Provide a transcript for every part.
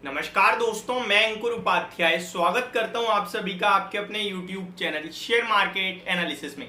नमस्कार दोस्तों, मैं अंकुर उपाध्याय स्वागत करता हूं आप सभी का आपके अपने YouTube channel share market analysis में।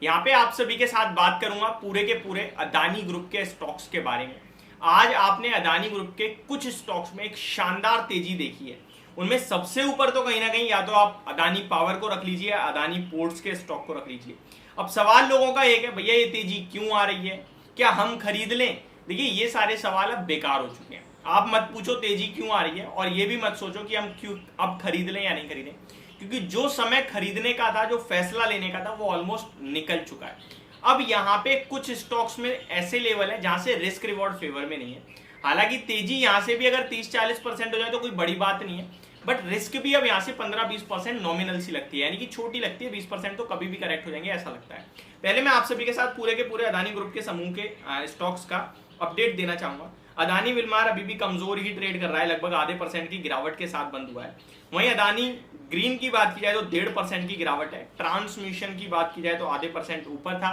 यहां पे आप सभी के साथ बात करूंगा पूरे के पूरे अदानी ग्रुप के स्टॉक्स के बारे में। आज आपने अदानी ग्रुप के कुछ स्टॉक्स में एक शानदार तेजी देखी है। उनमें सबसे ऊपर तो कहीं ना कहीं या तो आप अदानी पावर को रख लीजिए, अदानी पोर्ट्स के स्टॉक को रख लीजिए। अब सवाल लोगों का एक है, भैया ये तेजी क्यों आ रही है, क्या हम खरीद लें? देखिए, ये सारे सवाल अब बेकार हो चुके हैं। आप मत पूछो तेजी क्यों आ रही है, और ये भी मत सोचो कि हम क्यों अब खरीद लें या नहीं खरीदें, क्योंकि जो समय खरीदने का था, जो फैसला लेने का था, वो ऑलमोस्ट निकल चुका है। अब यहाँ पे कुछ स्टॉक्स में ऐसे लेवल है जहां से रिस्क रिवॉर्ड फेवर में नहीं है। हालांकि तेजी यहाँ से भी अगर 30-40% हो जाए तो कोई बड़ी बात नहीं है, बट रिस्क भी अब यहाँ से 15-20% नॉमिनल सी लगती है, यानी कि छोटी लगती है। 20% तो कभी भी करेक्ट हो जाएंगे ऐसा लगता है। पहले मैं आप सभी के साथ पूरे के पूरे अदानी ग्रुप के समूह के स्टॉक्स का अपडेट देना चाहूंगा। अदानी विलमार अभी भी कमजोर ही ट्रेड कर रहा है, लगभग आधे % की गिरावट के साथ बंद हुआ है। वहीं अदानी ग्रीन की बात की जाए तो 1.5% की गिरावट है। ट्रांसमिशन की बात की जाए तो आधे % ऊपर था।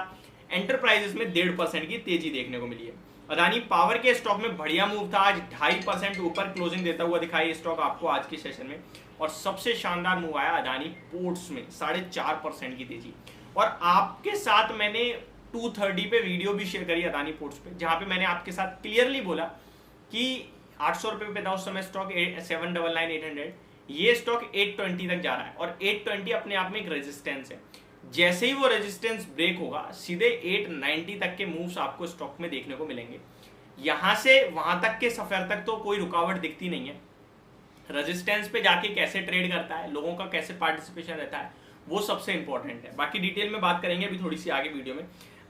एंटरप्राइजेस में 1.5% की तेजी देखने को मिली है। अदानी पावर के स्टॉक में बढ़िया मूव था, आज 2.5% ऊपर क्लोजिंग देता हुआ दिखाई स्टॉक आपको आज के सेशन में। और सबसे शानदार मूव आया अदानी पोर्ट्स में 4.5% की तेजी। और आपके साथ मैंने 230 पे वीडियो भी शेयर करी अदानी पोर्ट्स पे, जहां पे मैंने आपके साथ क्लियरली बोला कि 800 रुपए पे था उस समय स्टॉक 799-800, ये स्टॉक 820 तक जा रहा है। और 820 अपने आप में एक रेजिस्टेंस है। जैसे ही वो रेजिस्टेंस ब्रेक होगा, सीधे 890 तक के मूव्स आपको स्टॉक में देखने को मिलेंगे। यहां से वहां तक के सफर तक तो कोई रुकावट दिखती नहीं है। रेजिस्टेंस पे जाके कैसे ट्रेड करता है, लोगों का कैसे पार्टिसिपेशन रहता है, वो सबसे इंपॉर्टेंट है। बाकी डिटेल में बात करेंगे अभी थोड़ी सी आगे वीडियो में।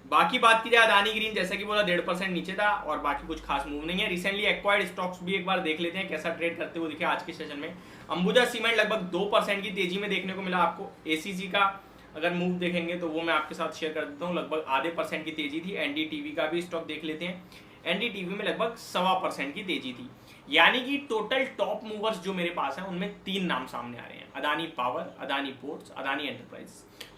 बाकी बात की जाए अदानी ग्रीन, जैसा कि बोला 1.5% नीचे था और बाकी कुछ खास मूव नहीं है। रिसेंटली एक्वायर्ड स्टॉक्स भी एक बार देख लेते हैं कैसा ट्रेड करते हुए दिखे आज के सेशन में। अंबुजा सीमेंट लगभग 2% की तेजी में देखने को मिला आपको। एसीसी का अगर मूव देखेंगे तो वो मैं आपके साथ शेयर कर देता हूँ, लगभग आधे % की तेजी थी। एनडीटीवी का भी स्टॉक देख लेते हैं। एनडीटीवी में लगभग 1.25% की तेजी थी। यानी कि टोटल टॉप मूवर्स जो मेरे पास है उनमें 3 नाम सामने आ रहे हैं, Adani power, Adani ports, Adani enterprise.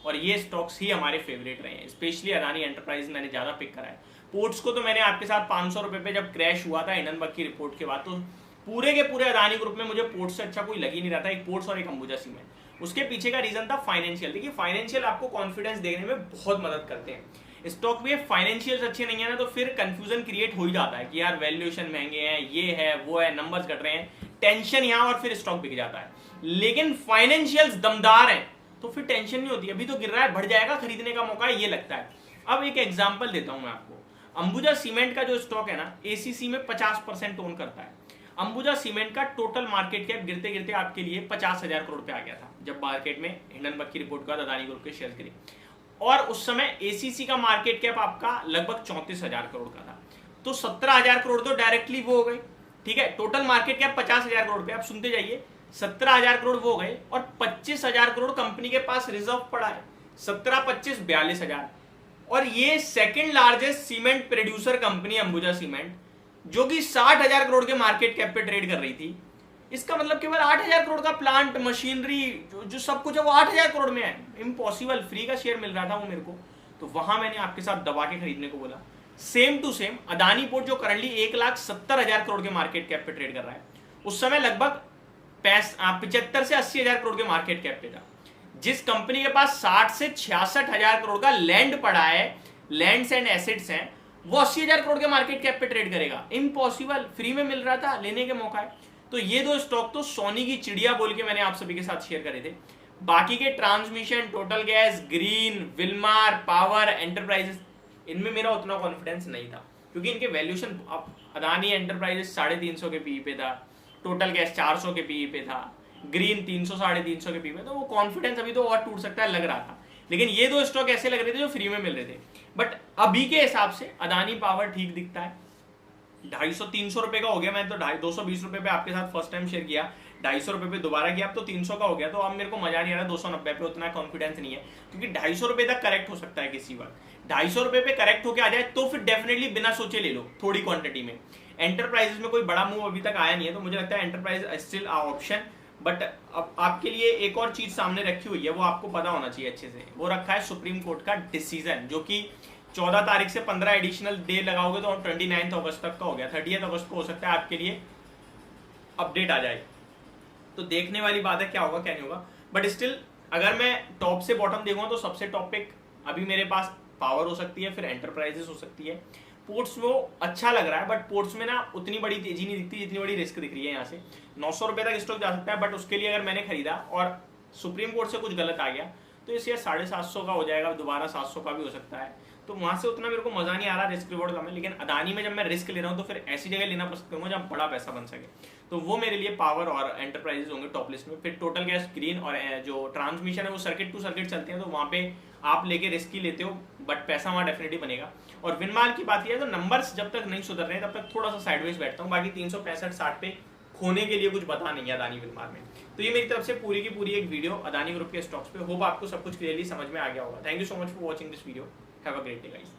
और ये स्टॉक्स ही हमारे फेवरेट रहे हैं। स्पेशली अदानी एंटरप्राइज मैंने ज्यादा पिक करा है। पोर्ट्स को तो मैंने आपके साथ 500 रुपए पे जब क्रैश हुआ था हिंडनबर्ग की रिपोर्ट के बाद, तो पूरे के पूरे अदानी ग्रुप में मुझे पोर्ट्स से अच्छा कोई लग ही नहीं रहा था। एक पोर्ट्स और एक अंबुजा सीमेंट। उसके पीछे का रीजन था फाइनेंशियल। देखिए, फाइनेंशियल आपको कॉन्फिडेंस देने में बहुत मदद करते हैं। स्टॉक में फाइनेंशियल्स अच्छे नहीं है ना, तो फिर कंफ्यूजन क्रिएट हो ही जाता है कि यार वैल्यूएशन महंगे हैं, ये है वो है, नंबर्स घट रहे हैं, टेंशन यहाँ, और फिर स्टॉक बिक जाता है। लेकिन फाइनेंशियल्स दमदार हैं तो फिर टेंशन नहीं होती। अभी तो गिर रहा है, बढ़ जाएगा, खरीदने का मौका है, ये लगता है। अब एक एग्जांपल देता हूं मैं आपको। अंबुजा सीमेंट का जो स्टॉक है ना, एसीसी में 50% ओन करता है। अंबुजा सीमेंट का टोटल मार्केट कैप गिरते गिरते आपके लिए 50,000 करोड़ पे आ गया था जब मार्केट में हिंडनबर्ग की रिपोर्ट के बाद अदानी ग्रुप के शेयर गिरे। और उस समय एसीसी का मार्केट कैप आपका लगभग 34,000 करोड़ का था। तो 17,000 करोड़ तो डायरेक्टली वो हो गए। ठीक है, टोटल मार्केट कैप 50,000 करोड़ पे। आप सुनते जाइए, 17,000 करोड़ वो गए और 25,000 करोड़ कंपनी के पास रिजर्व पड़ा है। 17, 25, 42,000। और ये second largest cement producer company Ambuja cement, जो कि 60,000 करोड़ के मार्केट कैप पे ट्रेड कर रही थी। इसका मतलब केवल 8,000 करोड़ का प्लांट, मशीनरी, जो सब कुछ है वो 8,000 करोड़ में है। इम्पॉसिबल, फ्री का शेयर मिल रहा था वो मेरे को, तो वहां मैंने आपके साथ दबा के खरीदने को बोला। Same to same Adani port जो करंटली 1,70,000 करोड़ के मार्केट कैप पे ट्रेड कर रहा है, उस समय लगभग 75 से 80,000 करोड़ के मार्केट कैप पे था। जिस कंपनी के पास 60 से 66,000 करोड़ का लैंड पड़ा है, लैंड्स एंड एसेट्स हैं, वो 80,000 करोड़ के मार्केट कैप पे ट्रेड करेगा? इम्पॉसिबल, फ्री में मिल रहा था, लेने के मौका है। तो ये 2 स्टॉक तो सोनी की चिड़िया बोल के मैंने आप सभी के साथ शेयर करे थे। बाकी के transmission, total gas, green, Wilmar, power, enterprises, इनमें मेरा उतना कॉन्फिडेंस नहीं था, क्योंकि इनके वैल्यूएशन, अदानी एंटरप्राइजेस 350 के पीई पे था, टोटल गैस 400 के पीई पे था, ग्रीन 300, 350 के पीई पे, तो वो कॉन्फिडेंस अभी तो और टूट सकता है, लग रहा था। लेकिन ये 2 स्टॉक ऐसे लग रहे थे जो फ्री में मिल रहे थे। बट अभी के हिसाब से अदानी पावर ठीक दिखता है। 250-300 रुपए का हो गया। मैंने तो 220 रुपए पे आपके साथ फर्स्ट टाइम शेयर किया, 250 रुपए पे दोबारा किया, अब तो 300 का हो गया। तो अब मेरे को मजा नहीं आ रहा 290 पे, उतना कॉन्फिडेंस नहीं है, क्योंकि 250 रुपए तक करेक्ट हो सकता है किसी वक्त। 250 रुपए पे करेक्ट होके आ जाए तो फिर डेफिनेटली बिना सोचे ले लो थोड़ी क्वांटिटी में। एंटरप्राइजेस में कोई बड़ा मूव अभी तक आया नहीं है, तो मुझे लगता है एंटरप्राइज स्टिल ऑप्शन। बट अब आपके लिए एक और चीज सामने रखी हुई है, वो आपको पता होना चाहिए अच्छे से। वो रखा है सुप्रीम कोर्ट का डिसीजन, जो कि 14 तारीख से 15 एडिशनल डे लगाओगे तो 29 अगस्त तक का हो गया। 30 अगस्त को हो सकता है आपके लिए अपडेट आ जाए। तो देखने वाली बात है क्या होगा क्या नहीं होगा, बट स्टिल अगर मैं टॉप से बॉटम देखूंगा तो सबसे टॉप पे अभी मेरे पास पावर हो सकती है, फिर एंटरप्राइजेस हो सकती है। पोर्ट्स वो अच्छा लग रहा है, बट पोर्ट्स में ना उतनी बड़ी तेजी नहीं दिखती जितनी बड़ी रिस्क दिख रही है। यहाँ से 900 रुपए तक स्टॉक जा सकता है, बट उसके लिए अगर मैंने खरीदा और सुप्रीम कोर्ट से कुछ गलत आ गया तो इस शेयर 750 का हो जाएगा, दोबारा 700 का भी हो सकता है। तो वहां से उतना मेरे को मजा नहीं आ रहा, रिस्क रिवॉर्ड कम है। लेकिन अदानी में जब मैं रिस्क ले रहा हूँ तो फिर ऐसी जगह लेना पसंद करूंगा जहाँ बड़ा पैसा बन सके, तो वो मेरे लिए पावर और एंटरप्राइजेस होंगे टॉप लिस्ट में। फिर टोटल गैस ग्रीन और जो ट्रांसमिशन है वो सर्किट टू सर्किट चलते हैं, तो वहाँ पे आप लेके रिस्क ही लेते हो, बट पैसा वहाँ डेफिनेटली बनेगा। और विनमाल की बात यह है तो नंबर्स जब तक नहीं सुधर रहे तब तक थोड़ा सा साइडवेज बैठता हूँ। बाकी 365-60 पे खोने के लिए कुछ बता नहीं है अदानी विनमाल में। तो ये मेरी तरफ से पूरी की पूरी एक वीडियो अदानी ग्रुप के स्टॉक्स पे। होप आपको सब कुछ क्लियरली समझ में आ गया होगा। Thank you so much for watching this video. Have a great day guys.